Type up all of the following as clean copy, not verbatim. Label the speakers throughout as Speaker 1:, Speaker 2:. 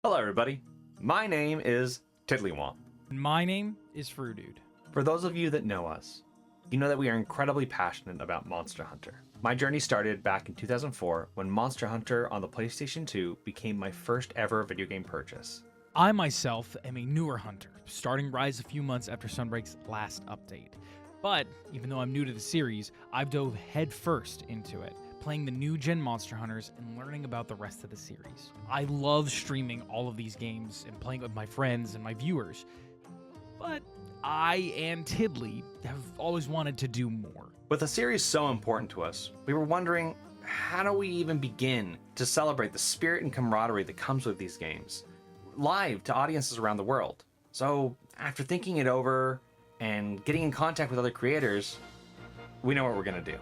Speaker 1: Hello everybody, my name is TiddleyWhomp.
Speaker 2: And my name is Frudude.
Speaker 1: For those of you that know us, you know that we are incredibly passionate about Monster Hunter. My journey started back in 2004 when Monster Hunter on the PlayStation 2 became my first ever video game purchase.
Speaker 2: I myself am a newer hunter, starting Rise a few months after Sunbreak's last update. But even though I'm new to the series, I've dove headfirst into it, playing the new gen Monster Hunters and learning about the rest of the series. I love streaming all of these games and playing with my friends and my viewers, but I and Tiddley have always wanted to do more.
Speaker 1: With a series so important to us, we were wondering, how do we even begin to celebrate the spirit and camaraderie that comes with these games, live to audiences around the world? So after thinking it over and getting in contact with other creators, we know what we're gonna do.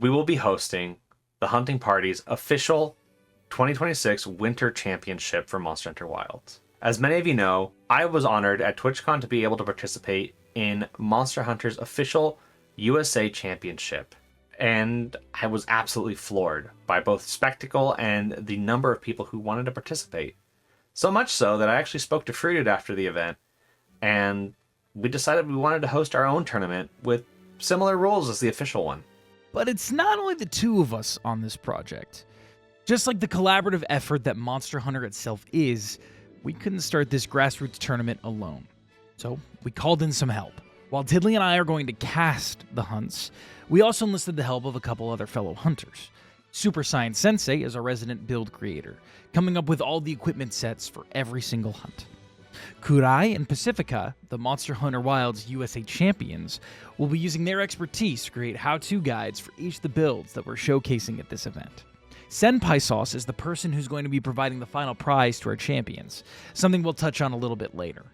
Speaker 1: We will be hosting the Hunting Party's official 2026 Winter Championship for Monster Hunter Wilds. As many of you know, I was honored at TwitchCon to be able to participate in Monster Hunter's official USA Championship, and I was absolutely floored by both spectacle and the number of people who wanted to participate. So much so that I actually spoke to Frudude after the event, and we decided we wanted to host our own tournament with similar rules as the official one.
Speaker 2: But it's not only the two of us on this project. Just like the collaborative effort that Monster Hunter itself is, we couldn't start this grassroots tournament alone. So we called in some help. While Tiddley and I are going to cast the hunts, we also enlisted the help of a couple other fellow hunters. Super Science Sensei is our resident build creator, coming up with all the equipment sets for every single hunt. Kurai and Pacifica, the Monster Hunter Wilds USA champions, will be using their expertise to create how-to guides for each of the builds that we're showcasing at this event. Senpai Sauce is the person who's going to be providing the final prize to our champions, something we'll touch on a little bit later.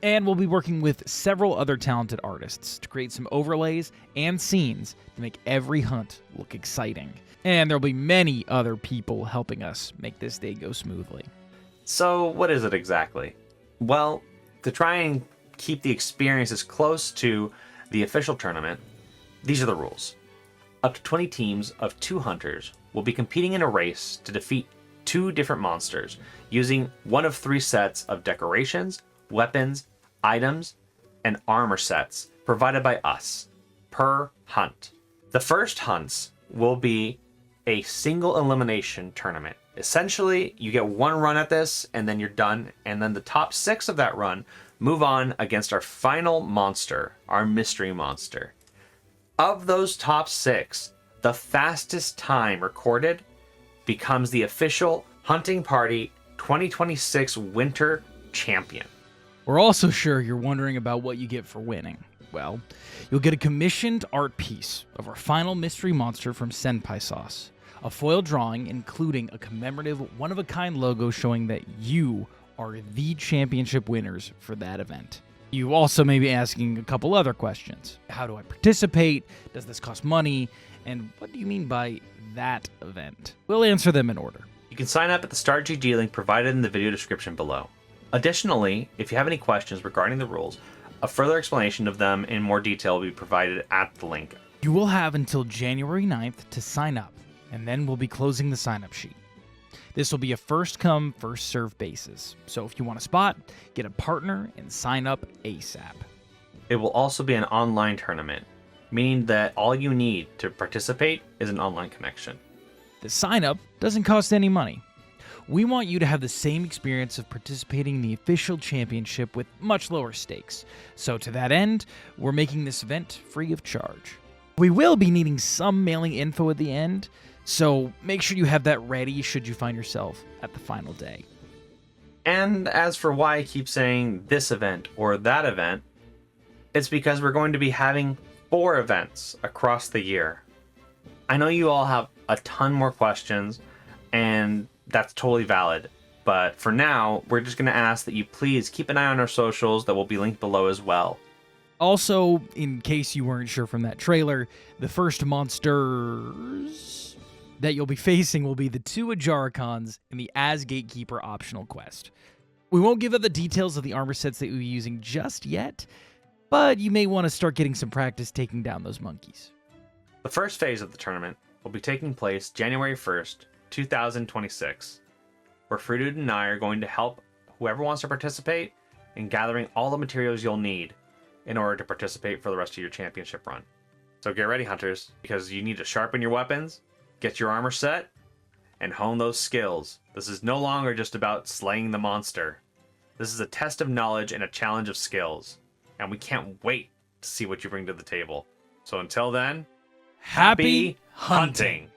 Speaker 2: And we'll be working with several other talented artists to create some overlays and scenes to make every hunt look exciting. And there'll be many other people helping us make this day go smoothly.
Speaker 1: So what is it exactly? Well, to try and keep the experience as close to the official tournament, these are the rules. Up to 20 teams of 2 hunters will be competing in a race to defeat 2 different monsters using one of 3 sets of decorations, weapons, items, and armor sets provided by us per hunt. The first hunts will be a single elimination tournament. Essentially, you get one run at this, and then you're done, and then the top 6 of that run move on against our final monster, our mystery monster. Of those top 6, the fastest time recorded becomes the official Hunting Party 2026 Winter Champion.
Speaker 2: We're also sure you're wondering about what you get for winning. Well, you'll get a commissioned art piece of our final mystery monster from Senpai Sauce. A foil drawing including a commemorative one-of-a-kind logo showing that you are the championship winners for that event. You also may be asking a couple other questions. How do I participate? Does this cost money? And what do you mean by that event? We'll answer them in order.
Speaker 1: You can sign up at the Start GG link provided in the video description below. Additionally, if you have any questions regarding the rules, a further explanation of them in more detail will be provided at the link.
Speaker 2: You will have until January 9th to sign up, and then we'll be closing the sign-up sheet. This will be a first-come, first-served basis, so if you want a spot, get a partner and sign up ASAP.
Speaker 1: It will also be an online tournament, meaning that all you need to participate is an online connection.
Speaker 2: The sign-up doesn't cost any money. we want you to have the same experience of participating in the official championship with much lower stakes. So to that end, we're making this event free of charge. We will be needing some mailing info at the end, so make sure you have that ready should you find yourself at the final day.
Speaker 1: And as for why I keep saying this event or that event, it's because we're going to be having 4 events across the year. I know you all have a ton more questions, and that's totally valid. But for now, we're just going to ask that you please keep an eye on our socials that will be linked below as well.
Speaker 2: Also, in case you weren't sure from that trailer, the first monsters that you'll be facing will be the 2 Ajaricons in the As Gatekeeper optional quest. We won't give out the details of the armor sets that you'll be using just yet, but you may want to start getting some practice taking down those monkeys.
Speaker 1: The first phase of the tournament will be taking place January 1st, 2026, where Frudude and I are going to help whoever wants to participate in gathering all the materials you'll need in order to participate for the rest of your championship run. So get ready, hunters, because you need to sharpen your weapons, get your armor set, and hone those skills. This is no longer just about slaying the monster. This is a test of knowledge and a challenge of skills, and we can't wait to see what you bring to the table. So until then, happy hunting!